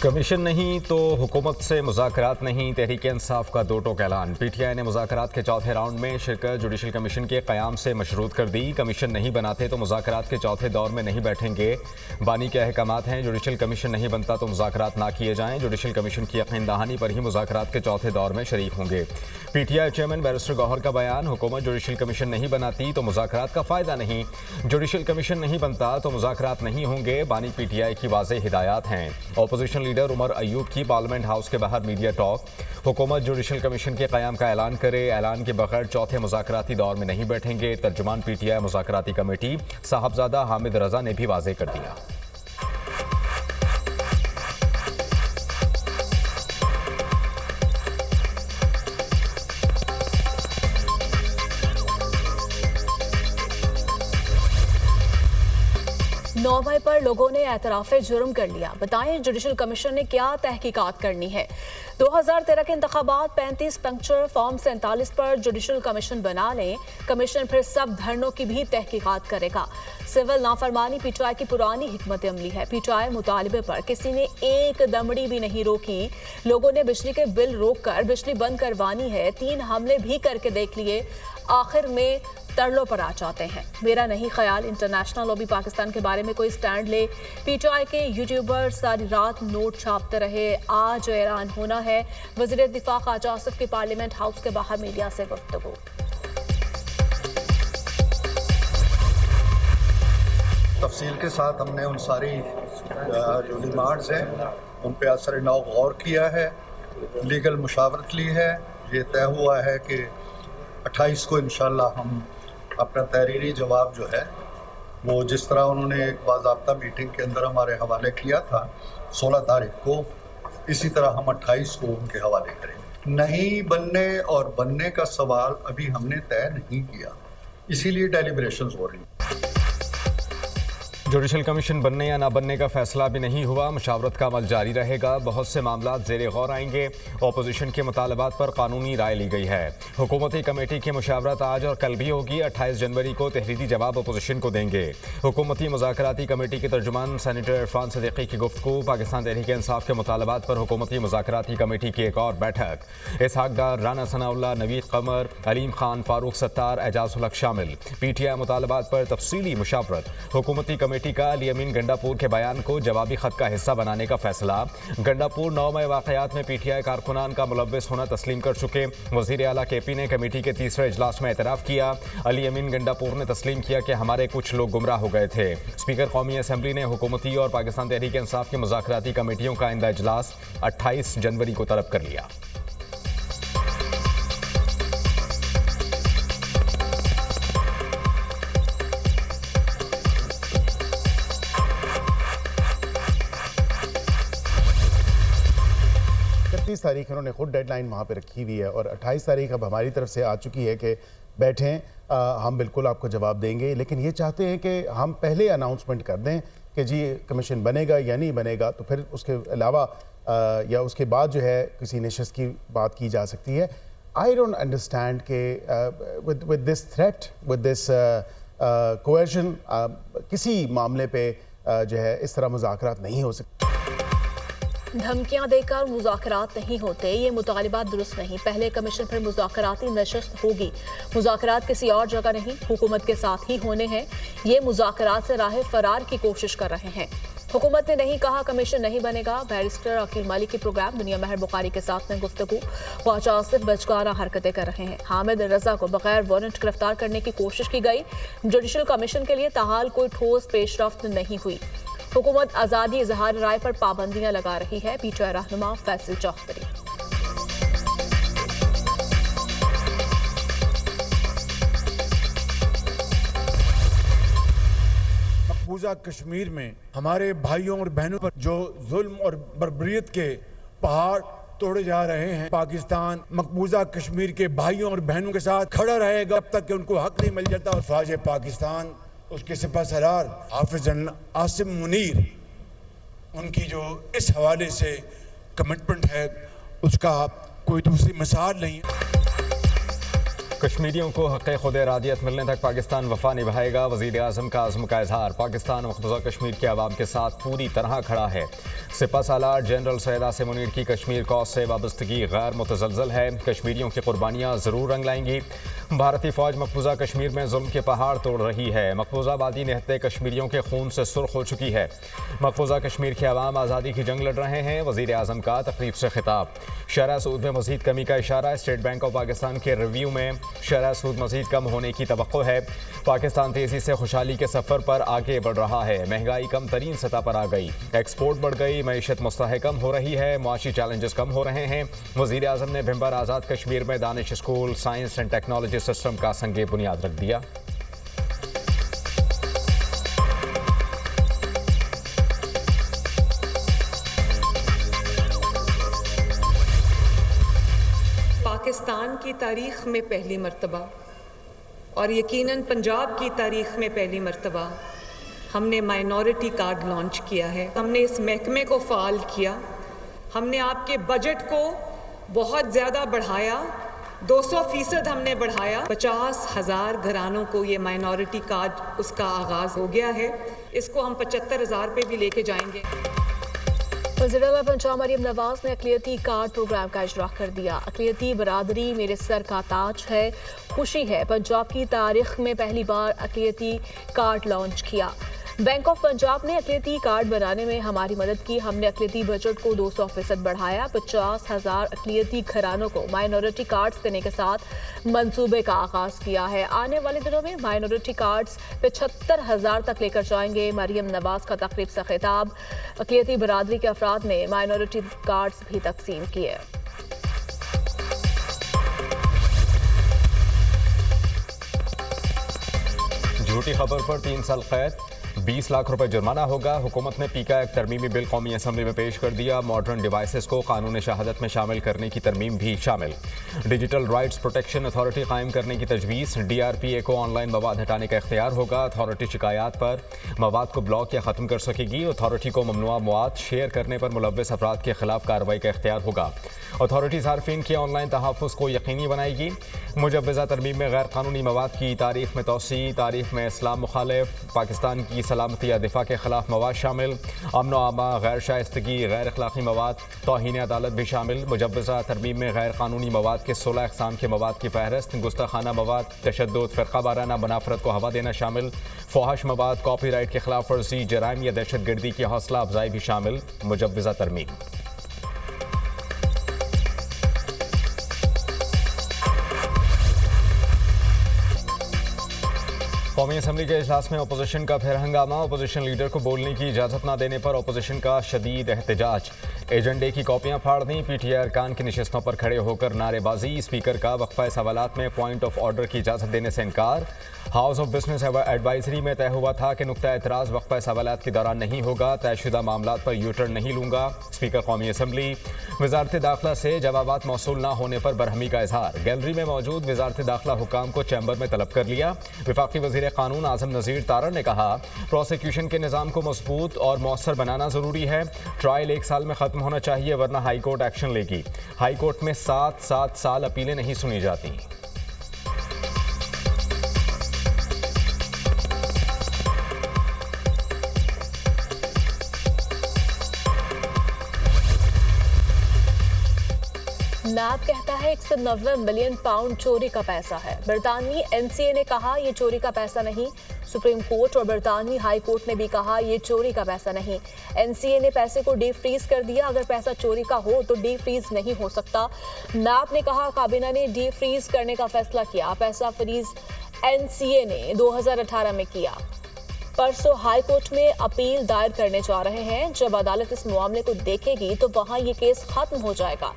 Commission नहीं तो हुकूमत से मुज़ाकरात नहीं, तहरीक इंसाफ का दो टोक ऐलान। पीटीआई ने मुज़ाकरात के चौथे राउंड में शिरकत जुडिशल कमीशन के क़याम से मशरूत कर दी। कमीशन नहीं बनाते तो मुज़ाकरात के चौथे दौर में नहीं बैठेंगे। बानी के अहकामात हैं, जुडिशल कमीशन नहीं बनता तो मुज़ाकरात ना किए जाएँ। जुडिशल कमीशन की यकीन दहानी पर ही मुज़ाकरात के चौथे दौर में शरीक होंगे। पीटीआई चेयरमैन बैरिस्टर गौहर का बयान, हुकूमत जुडिशल कमीशन नहीं बनाती तो मुज़ाकरात का फ़ायदा नहीं, जुडिशल कमीशन नहीं बनता तो मुज़ाकरात नहीं होंगे। बानी पीटीआई की वाज़ेह हिदायत हैं। अपोजिशन लीडर उमर अयूब की पार्लियामेंट हाउस के बाहर मीडिया टॉक, हुकूमत जुडिशल कमीशन के क़याम का ऐलान करे, ऐलान के बगैर चौथे मुज़ाकराती दौर में नहीं बैठेंगे। तर्जुमान पीटीआई मुज़ाकराती कमेटी साहबजादा हामिद रजा ने भी वाज़ेह कर दिया। नौ मई पर लोगों ने एतराफ़े जुर्म कर लिया। बताएं जुडिशल कमीशन ने क्या तहकीकात करनी है। 2013 के इंतखाबात 35 पंक्चर फॉर्म 47 पर जुडिशल कमीशन बना लें। कमीशन फिर सब धरनों की भी तहकीकात करेगा। सिविल नाफरमानी पीटीआई की पुरानी हिकमत अमली है। पीटीआई मुतालिबे पर किसी ने एक दमड़ी भी नहीं रोकी। लोगों ने बिजली के बिल रोक कर बिजली बंद करवानी है। 3 हमले भी करके देख लिए, आखिर में तरलों पर आ जाते हैं। मेरा नहीं ख्याल इंटरनेशनल लॉबी पाकिस्तान के बारे में कोई स्टैंड ले। पीटीआई के यूट्यूबर सारी रात नोट छापते रहे। आज ऐलान होना है। वज़ीर दिफा ख्वाजा आसिफ की पार्लियामेंट हाउस के बाहर मीडिया से गुफ्तगू। तफसील के साथ हमने उन सारी जो डिमांड्स हैं उन पर असर नौ गौर किया है, लीगल मुशावरत ली है। ये तय हुआ है कि 28 को इंशाल्लाह हम अपना तहरीरी जवाब जो है वो जिस तरह उन्होंने एक बाज़ाब्ता मीटिंग के अंदर हमारे हवाले किया था 16 तारीख को, इसी तरह हम 28 को उनके हवाले करेंगे। नहीं बनने और बनने का सवाल अभी हमने तय नहीं किया, इसीलिए डेलिब्रेशंस हो रही हैं। जुडिशल कमीशन बनने या ना बनने का फैसला भी नहीं हुआ, मुशावरत का अमल जारी रहेगा। बहुत से मामला ज़ेरे गौर आएंगे। अपोजिशन के मुतालबात पर कानूनी राय ली गई है। हुकूमती कमेटी की मुशावरत आज और कल भी होगी। 28 जनवरी को तहरीरी जवाब अपोजिशन को देंगे। हुकूमती मुज़ाकराती कमेटी के तर्जुमान सेनेटर इरफान सदीकी की गुफ्तगू। पाकिस्तान तहरीक इंसाफ के मुतालबात पर हुकूमती मुज़ाकराती कमेटी की एक और बैठक। इसहाक डार, राना सनाउल्लाह, नवीद कमर, अलीम खान, फारूक सत्तार, एजाज़ुल हक शामिल। पीटीआई मुतालबात पर तफसीली मुशावरत। हुकूमती कमेटी का अली अमीन गंडापुर के बयान को जवाबी खत का हिस्सा बनाने का फैसला। गंडापुर 9 मई वाकयात में पीटीआई कारकुनान का मुलव्वस होना तस्लीम कर चुके। वज़ीर आला केपी ने कमेटी के तीसरे इजलास में एतराफ़ किया। अली अमीन गंडापुर ने तस्लीम किया कि हमारे कुछ लोग गुमराह हो गए थे। स्पीकर कौमी असम्बली ने हुकूमती और पाकिस्तान तहरीक इंसाफ की मुज़ाकराती कमेटियों का आइंदा इजलास 28 जनवरी को तलब कर लिया। तारीख उन्होंने खुद डेडलाइन वहाँ पे रखी हुई है और 28 तारीख अब हमारी तरफ से आ चुकी है कि बैठें, हम बिल्कुल आपको जवाब देंगे। लेकिन ये चाहते हैं कि हम पहले अनाउंसमेंट कर दें कि जी कमीशन बनेगा या नहीं बनेगा, तो फिर उसके अलावा या उसके बाद जो है किसी नशस्त की बात की जा सकती है। आई डोंट अंडरस्टैंड के with this threat, with this coercion, किसी मामले पे जो है इस तरह मुज़ाकरात नहीं हो सकते। धमकियां देकर मुज़ाकरात नहीं होते, ये मुतालिबात दुरुस्त नहीं। पहले कमीशन फिर मुज़ाकराती नशस्त होगी। मुज़ाकरात किसी और जगह नहीं, हुकूमत के साथ ही होने हैं। ये मुज़ाकरात से राह फरार की कोशिश कर रहे हैं। हुकूमत ने नहीं कहा कमीशन नहीं बनेगा। बैरिस्टर अकील मलिक की प्रोग्राम दुनिया महर बुखारी के साथ में गुफ्तगू। ख्वाजा आसिफ बचकाना हरकतें कर रहे हैं। हामिद रजा को बगैर वारंट गिरफ्तार करने की कोशिश की गई। जुडिशल कमीशन के लिए ताहाल कोई ठोस पेशरफ्त नहीं हुई। हुकूमत आज़ादी इजहार राय पर पाबंदियां लगा रही है। पीटीआई रहनुमा फैसल चौधरी। मकबूजा कश्मीर में हमारे भाइयों और बहनों पर जो जुल्म और बर्बरियत के पहाड़ तोड़े जा रहे हैं, पाकिस्तान मकबूजा कश्मीर के भाइयों और बहनों के साथ खड़ा रहेगा जब तक कि उनको हक नहीं मिल जाता। और फौज पाकिस्तान, उसके सिपह सलार हाफिज आसिम मुनीर, उनकी जो इस हवाले से कमिटमेंट है उसका कोई दूसरी मिसाल नहीं है। कश्मीरियों को हक़ खुद इरादियत मिलने तक पाकिस्तान वफा निभाएगा। वज़ीर आज़म का आज़म का इजहार। पाकिस्तान मक़बूज़ा कश्मीर के अवाम के साथ पूरी तरह खड़ा है। सिपा सालार जनरल सैयद आसिम मुनीर की कश्मीर कॉज से वाबस्तगी गैर मुतज़लज़ल है। कश्मीरियों की कुर्बानियाँ ज़रूर रंग लाएंगी। भारतीय फ़ौज मक़बूज़ा कश्मीर में जुल्म के पहाड़ तोड़ रही है। मक़बूज़ा आबादी निहत्ते कश्मीरियों के खून से सुर्ख हो चुकी है। मक़बूज़ा कश्मीर के अवाम आज़ादी की जंग लड़ रहे हैं। वज़ीर आज़म का तक़रीब से खिताब। शरह सूद में मज़ीद कमी का इशारा। स्टेट बैंक ऑफ पाकिस्तान के रिव्यू में शरह सूद मज़ीद कम होने की तवक्को है। पाकिस्तान तेज़ी से खुशहाली के सफ़र पर आगे बढ़ रहा है। महंगाई कम तरीन सतह पर आ गई। एक्सपोर्ट बढ़ गई। मईशत मुस्तहकम हो रही है। मुआशी चैलेंजेस कम हो रहे हैं। वज़ीर आज़म ने भिंबर आज़ाद कश्मीर में Danish school science and technology system का संगे बुनियाद रख दिया। पाकिस्तान की तारीख़ में पहली मर्तबा और यकीनन पंजाब की तारीख़ में पहली मर्तबा हमने माइनॉरिटी कार्ड लॉन्च किया है। हमने इस महकमे को फ़ाल किया। हमने आपके बजट को बहुत ज़्यादा बढ़ाया। 200% हमने बढ़ाया। 50,000 घरानों को ये माइनॉरिटी कार्ड उसका आगाज़ हो गया है। इसको हम 75,000 पे भी लेके जाएंगे। वज़ीर आला पंजाब मरियम नवाज ने अक़लियती कार्ड प्रोग्राम का इजरा कर दिया। अक़लियती बरादरी मेरे सर का ताज है। खुशी है पंजाब की तारीख़ में पहली बार अक़लियती कार्ड लॉन्च किया। बैंक ऑफ पंजाब ने अक़लियती कार्ड बनाने में हमारी मदद की। हमने अक़लियती बजट को 200% बढ़ाया। 50,000 अक़लियती घरानों को माइनॉरिटी कार्ड्स देने के साथ मंसूबे का आगाज़ किया है। आने वाले दिनों में माइनॉरिटी कार्ड्स 75,000 तक लेकर जाएंगे। मरियम नवाज का तक़रीब से खिताब। अक़लियती बरादरी के अफराद ने माइनॉरिटी कार्ड्स भी तकसीम किए। झूठी खबर पर 3 साल कैद, 20 लाख रुपए जुर्माना होगा। हुकूमत ने पीका एक तरमीमी बिल कौमी असम्बली में पेश कर दिया। मॉडर्न डिवाइसेस को कानून शहादत में शामिल करने की तरमीम भी शामिल। डिजिटल राइट्स प्रोटेक्शन अथॉरिटी कायम करने की तजवीज़। DRPA को ऑनलाइन मवाद हटाने का इख्तियार होगा। अथॉरिटी शिकायत पर मवाद को ब्लॉक या ख़त्म कर सकेगी। अथॉरिटी को ममनुआ मवाद शेयर करने पर मुलव्वस अफराद के खिलाफ कार्रवाई का इख्तियार होगा। अथॉरिटी सार्फिन के ऑनलाइन तहफ़्फ़ुज़ को यकीनी बनाएगी। मुजव्वज़ा तरमीम में गैर कानूनी मवाद की तारीफ़ में तोसी। तारीफ़ में इस्लाम मुखालिफ, पाकिस्तान की सलामती या दिफा के खिलाफ मवाद शामिल। अमन आमा, गैर शाइस्तगी, गैर अखलाक़ी मवाद, तौहीन अदालत भी शामिल। मुजव्वज़ा तरमीम में गैर कानूनी मवाद के 16 अक़साम के मवाद की फ़हरिस्त। गुस्ताखाना मवाद, तशद्दुद, फ़िरक़ा वाराना बनाफरत को हवा देना शामिल। फ़ोहश मवाद, कॉपीराइट की खिलाफ वर्जी, जराइम या दहशत गर्दी की हौसला अफजाई भी शामिल। मुजव्वज़ा तरमीम। कौमी असम्बली के इजलास में अपोजिशन का फिर हंगामा। अपोजिशन लीडर को बोलने की इजाज़त न देने पर अपोजिशन का शदीद एहतजाज। एजेंडे की कॉपियां फाड़ दी। PTI अरकान की नशिस्तों पर खड़े होकर नारेबाजी। स्पीकर का वक्फा सवालात में पॉइंट ऑफ ऑर्डर की इजाज़त देने से इनकार। हाउस ऑफ बिजनेस एडवाइजरी में तय हुआ था कि नुक्ता एतराज़ वक्फा सवालात के दौरान नहीं होगा। तयशुदा मामलात पर यूटर्न नहीं लूँगा। स्पीकर कौमी असम्बली। वजारत दाखिला से जवाबात मौसूल न होने पर बरहमी का इजहार। गैलरी में मौजूद वजारत दाखिला हुकाम को चैम्बर में तलब कर लिया। वफाकी वज़ीर कानून आज़म नज़ीर तारड़ ने कहा प्रोसिक्यूशन के निज़ाम को मजबूत और मौसर बनाना ज़रूरी है। ट्रायल 1 साल में ख़त्म होना चाहिए वरना हाई कोर्ट एक्शन लेगी। हाई कोर्ट में 7 साल अपीलें नहीं सुनी जाती। नैब कहता है 190 मिलियन पाउंड चोरी का पैसा है। बरतानवी NCA ने कहा ये चोरी का पैसा नहीं। सुप्रीम कोर्ट और बरतानवी हाई कोर्ट ने भी कहा ये चोरी का पैसा नहीं। NCA ने पैसे को डीप फ्रीज कर दिया। अगर पैसा चोरी का हो तो डीप फ्रीज नहीं हो सकता। नैब ने कहा काबीना ने डीप फ्रीज करने का फैसला किया। पैसा फ्रीज NCA ने 2018 में किया। परसों हाई कोर्ट में अपील दायर करने जा रहे हैं। जब अदालत इस मामले को देखेगी तो वहां ये केस खत्म हो जाएगा।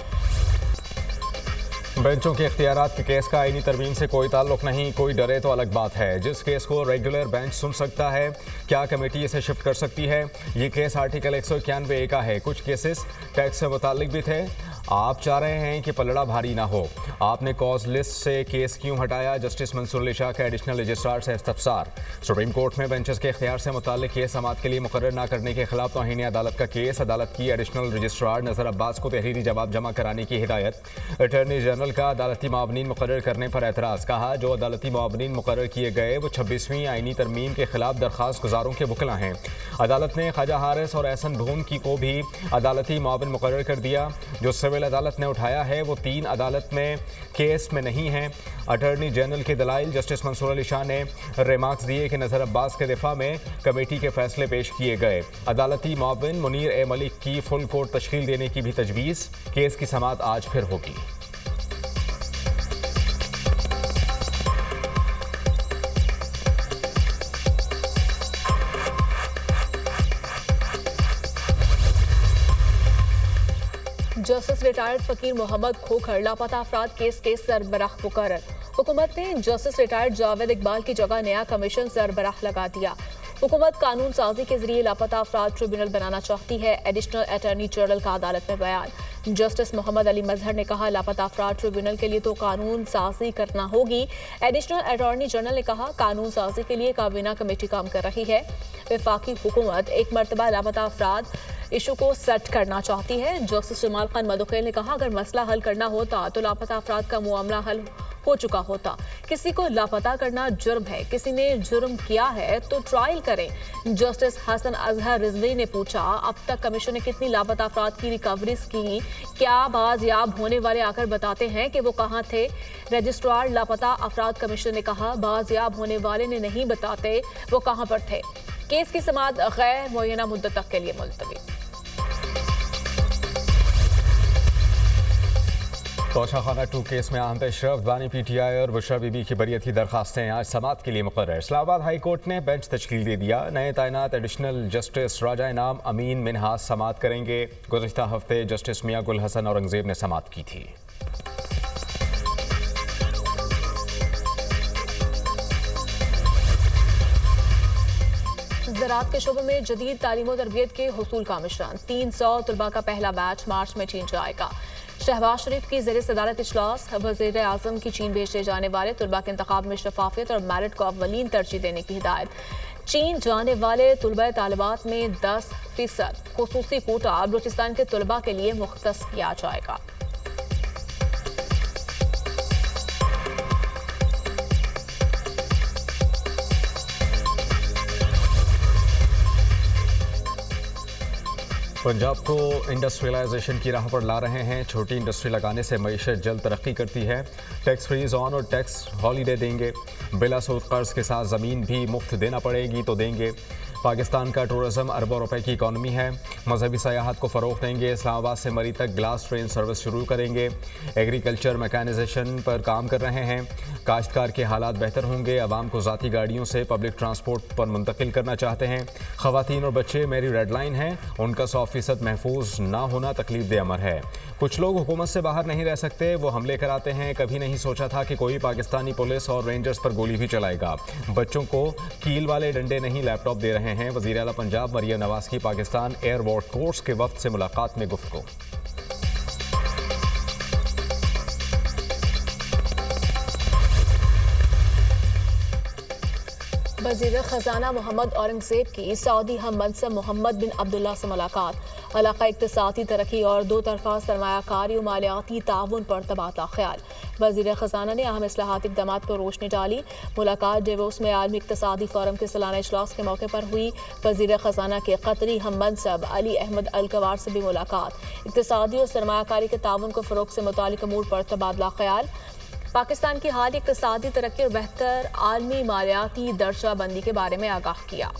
बेंचों के इख्तियारात के केस का आईनी तरमीम से कोई ताल्लुक नहीं। कोई डरे तो अलग बात है। जिस केस को रेगुलर बेंच सुन सकता है, क्या कमेटी इसे शिफ्ट कर सकती है? ये केस आर्टिकल 191A का है। कुछ केसेस टैक्स से मुताल्लिक भी थे। आप चाह रहे हैं कि पलड़ा भारी ना हो। आपने कॉज लिस्ट से केस क्यों हटाया? जस्टिस मंसूर अली शाह के एडिशनल रजिस्ट्रार से इस्तफसार। सुप्रीम कोर्ट में बेंचेस के इख्तियार से मुताल्लिक केस समाअत के लिए मुकर्रर ना करने के खिलाफ तौहीन अदालत का केस। अदालत की एडिशनल रजिस्ट्रार नज़र अब्बास को तहरीरी जवाब जमा कराने की हिदायत। अटॉर्नी जनरल का अदालती मुआवनीन मुकर्रर करने पर एतराज़। कहा जो अदालती मुआवनीन मुकर्रर किए गए वो 26वीं आईनी तरमीम के खिलाफ दरख्वास्त गुजारों के वकला हैं। अदालत ने ख्वाजा हारिस और एहसन भून की को भी अदालती मुआवन मुकर्रर कर दिया। जो सिविल अदालत ने उठाया है वो 3 अदालत में केस में नहीं है। अटॉर्नी जनरल के दलाइल जस्टिस मंसूर अली शाह ने रिमार्क्स दिए कि नज़र अब्बास के दिफा में कमेटी के फैसले पेश किए गए। अदालती मुआविन मुनीर ए मलिक की फुल कोर्ट तश्कील देने की भी तजवीज़। केस की समाअत आज फिर होगी। जस्टिस रिटायर्ड फकीर मोहम्मद खोखर लापता अफराद केस के सरबराह मुकर्रर। हुकूमत ने जस्टिस रिटायर्ड जावेद इकबाल की जगह नया कमीशन सरबराह लगा दिया। हुकूमत कानून साजी के जरिए लापता अफराद ट्रिब्यूनल बनाना चाहती है। एडिशनल अटॉर्नी जनरल का अदालत में बयान। जस्टिस मोहम्मद अली मजहर ने कहा लापता अफराद ट्रिब्यूनल के लिए तो कानून साजी करना होगी। एडिशनल अटॉर्नी जनरल ने कहा कानून साजी के लिए काबीना कमेटी काम कर रही है। वफाकी हुकूमत एक मरतबा लापता अफराद इशू को सेट करना चाहती है। जस्टिस जमाल खान मदुखेल ने कहा अगर मसला हल करना होता तो लापता अफराद का मामला हल हो चुका होता। किसी को लापता करना जुर्म है, किसी ने जुर्म किया है तो ट्रायल करें। जस्टिस हसन अजहर रिजवी ने पूछा अब तक कमीशन ने कितनी लापता अफराद की रिकवरीज की, क्या बाजियाब होने वाले आकर बताते हैं कि वो कहाँ थे। रजिस्ट्रार लापता अफराद कमीशन ने कहा बाजियाब होने वाले ने नहीं बताते वो कहाँ पर थे। केस की समाअत गैर मुअय्यना मुद्दत तक के लिए मुलतवी। तोशाखाना 2 केस में अहम पेशरफ्त। बानी PTI और बुशरा बीबी की बरीअती दरखास्तें आज समाअत के लिए मुकर्रर। इस्लामाबाद हाई कोर्ट ने बेंच तश्कील दे दिया। नए तैनात एडिशनल जस्टिस राजा इनाम अमीन मिनहास समाअत करेंगे। गुज़िश्ता हफ्ते जस्टिस मियां गुल हसन औरंगजेब ने समाअत की थी। ज़राअत के शोबे में जदीद तालीम और तरबियत के हुसूल का मिशन। 300 तलबा का पहला बैच मार्च में चीन जाएगा। शहबाज शरीफ की ज़ेर सदारत इजलास। वज़ीर आज़म की चीन भेजे जाने वाले तलबा के इंतखाब में शफाफियत और मेरिट को अव्वलीन तरजीह देने की हिदायत। चीन जाने वाले तलबा तालिबात में 10% खुसूसी कोटा बलूचिस्तान के तलबा के लिए मुख्तस किया जाएगा। पंजाब को इंडस्ट्रियलाइजेशन की राह पर ला रहे हैं। छोटी इंडस्ट्री लगाने से मईशत जल्द तरक्की करती है। टैक्स फ्री जोन और टैक्स हॉलीडे देंगे। बिला सूद कर्ज के साथ ज़मीन भी मुफ्त देना पड़ेगी तो देंगे। पाकिस्तान का टूरिज़्म अरबों रुपए की इकॉनमी है। मजहबी सयाहत को फ़रोग़ देंगे। इस्लामाबाद से मरी तक ग्लास ट्रेन सर्विस शुरू करेंगे। एग्रीकल्चर मैकेनाइजेशन पर काम कर रहे हैं। काश्तकार के हालात बेहतर होंगे। आवाम को ज़ाती गाड़ियों से पब्लिक ट्रांसपोर्ट पर मुंतकिल करना चाहते हैं। ख़वातीन और बच्चे मेरी रेड लाइन है, उनका 100% महफूज ना होना तकलीफ दे अमर है। कुछ लोग हुकूमत से बाहर नहीं रह सकते, वो हमले कराते हैं। कभी नहीं सोचा था कि कोई पाकिस्तानी पुलिस और रेंजर्स पर गोली भी चलाएगा। बच्चों को कील वाले डंडे नहीं लैपटॉप दे रहे हैं। वज़ीर आला पंजाब मरियम नवाज की पाकिस्तान एयर वॉर कोर्स के वफ्द से मुलाकात में गुफ्तगू। वज़ीर ख़जाना मोहम्मद औरंगजेब की सऊदी हम मनसब मोहम्मद बिन अब्दुल्ला से मुलाकात। इलाक़ा इक़्तिसादी तरक्की और दो तरफ़ा सरमायाकारी और मालियाती ताउन पर तबादला ख्याल। वज़ीर ख़जाना ने अहम इस्लाहाती इक़दामात पर रोशनी डाली। मुलाकात डेवोस में आलमी इक़्तिसादी फ़ोरम के सालाना इजलास के मौके पर हुई। वज़ीर ख़जाना के क़तरी हम मनसब अली अहमद अलकवार से भी मुलाकात। इक़्तिसादी और सरमायाकारी के ताउन को फ़रोग़ से मुतालिक अमूर पर तबादला ख्याल। पाकिस्तान की हाल इक़्तिसादी तरक्की और बेहतर आलमी मालियाती दर्जा बंदी के बारे में आगाह किया।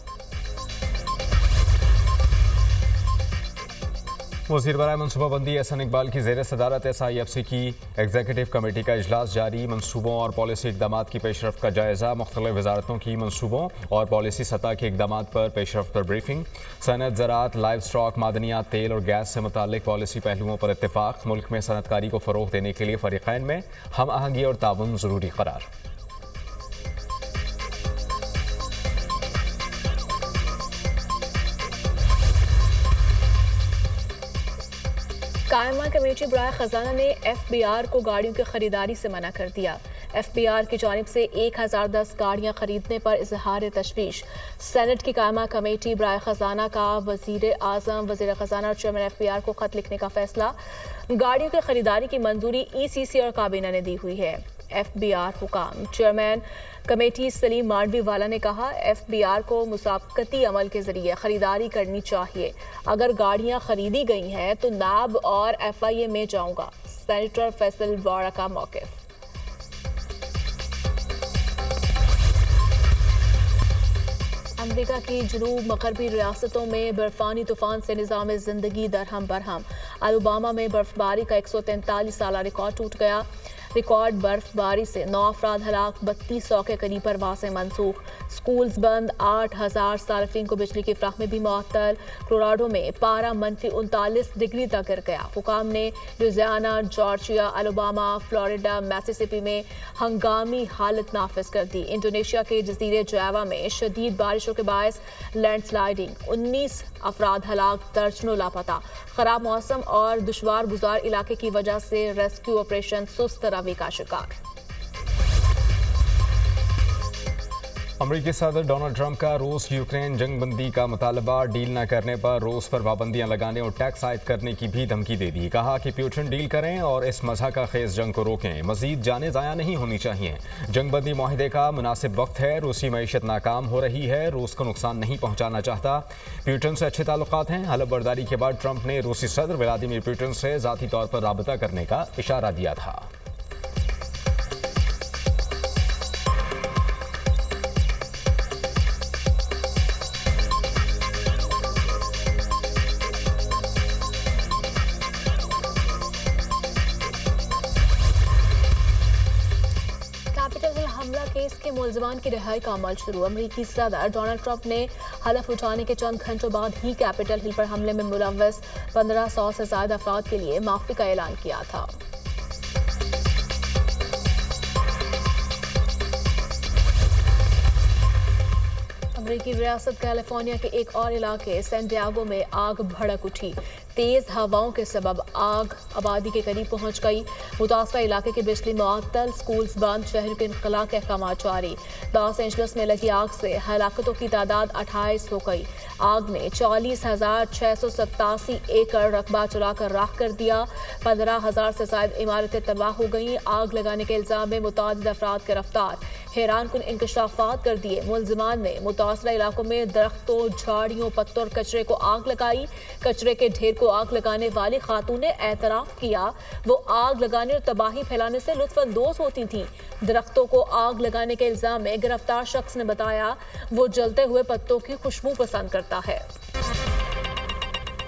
वज़ीर बराए मनसूबाबंदी एहसन इकबाल की ज़ेर सदारत SIFC की एग्जीक्यूटिव कमेटी का इजलास जारी। मनसूबों और पॉलिसी इक़दामात की पेशरफ्त का जायज़ा। मुख्तलिफ वजारतों की मनसूबों और पॉलिसी सतह के इक़दामात पर पेशरफ्त पर ब्रीफिंग। सनत, ज़राअत, लाइव स्टॉक, मादनियात, तेल और गैस से मुताल्लिक पॉलिसी पहलुओं पर इत्तेफाक। मुल्क में सनतकारी को फ़रोग़ देने के लिए फ़रीक़ैन में हम आहंगी और ताउन ज़रूरी करार। कायमा कमेटी बराए ख़जाना ने FBR को गाड़ियों की खरीदारी से मना कर दिया। FBR की जानिब से 1010 गाड़ियां खरीदने पर इजहार तशवीश। सेनेट की कायमा कमेटी बराए खजाना का वजीर आजम, वजीर खजाना और चेयरमैन FBR को खत लिखने का फैसला। गाड़ियों की खरीदारी की मंजूरी ECC और काबीना ने दी हुई है। FBR हुकाम चेयरमैन कमेटी सलीम मांडवीवाला ने कहा, FBR को मुसाबकती अमल के जरिए खरीदारी करनी चाहिए। अगर गाड़ियां खरीदी गई हैं तो नाब और FIA में जाऊंगा। सेनेटर फैसल वारा का मौक़िफ़। अमेरिका की जनूब मगरबी रियासतों में बर्फानी तूफान से निज़ाम ज़िंदगी दरहम बरहम। अलबामा में बर्फबारी का 143 साला रिकॉर्ड टूट गया। रिकॉर्ड बर्फबारी से 9 अफराद हलाक, 3200 के करीब परवासें मनसूख। स्कूल्स बंद, 8000 सार्फिन को बिजली की फ्राहमी भी मुअत्तल। कोलोराडो में पारा -39 डिग्री तक गिर गया। हुकाम ने लुजियाना, जॉर्जिया, अलबामा, फ्लोरिडा, मैसिसिपी में हंगामी हालत नाफिज कर दी। इंडोनेशिया के जजीरे जावा में शदीद बारिशों के बायस लैंडस्लाइडिंग, 19 अफराद हलाक, दर्जनों लापता। खराब मौसम और दुश्वार गुजार इलाके की वजह से रेस्क्यू ऑपरेशन सुस्त रवि का शिकार। अमेरिकी सदर डोनाल्ड ट्रंप का रूस यूक्रेन जंगबंदी का मुतालबा, डील न करने पर रूस पर पाबंदियां लगाने और टैक्स आयद करने की भी धमकी दे दी। कहा कि पुतिन डील करें और इस मज़हका खेज जंग को रोकें। मजीद जाने ज़ाया नहीं होनी चाहिए। जंगबंदी माहिदे का मुनासिब वक्त है। रूसी मईशत नाकाम हो रही है। रूस को नुकसान नहीं पहुंचाना चाहता। पुतिन से अच्छे ताल्लुकात हैं। हलफ बर्दारी के बाद ट्रंप ने रूसी सदर व्लादिमीर पुतिन से ज़ाती तौर पर राबता करने का इशारा दिया था। हमला केस के मुलजमान की रिहाई का अमल शुरू। अमरीकी सदर डोनाल्ड ट्रंप ने हलफ उठाने के चंद घंटों बाद ही कैपिटल हिल पर हमले में मुलव्वस 1500 से ज्यादा अफराद के लिए माफी का ऐलान किया था। अमरीकी रियासत कैलिफोर्निया के एक और इलाके सैन डिएगो में आग भड़क उठी। तेज हवाओं के सबब आग आबादी के करीब पहुंच गई। मुतासरा इलाके की बिजली मुअत्तल, स्कूल्स बंद, शहर के इनखला के अहकाम जारी। लॉस एंजल्स में लगी आग से हलाकतों की तादाद 28 हो गई। आग ने 40,687 एकड़ रकबा चलाकर राख कर दिया। 15,000 से ज्यादा इमारतें तबाह हो गई। आग लगाने के इल्जाम में मुतादिद अफराद गिरफ्तार। हैरानकुन इंकशाफात कर दिए। मुलजमान ने मुतासरा इलाकों में दरख्तों, झाड़ियों, पत्तों और कचरे को आग लगाई। कचरे के ढेर को आग लगाने वाली खातून ने एतराफ किया वो आग लगाने और तबाही फैलाने से लुत्फअंदोज होती थी। दरख्तों को आग लगाने के इल्जाम में गिरफ्तार शख्स ने बताया वो जलते हुए पत्तों की खुशबू पसंद करता है।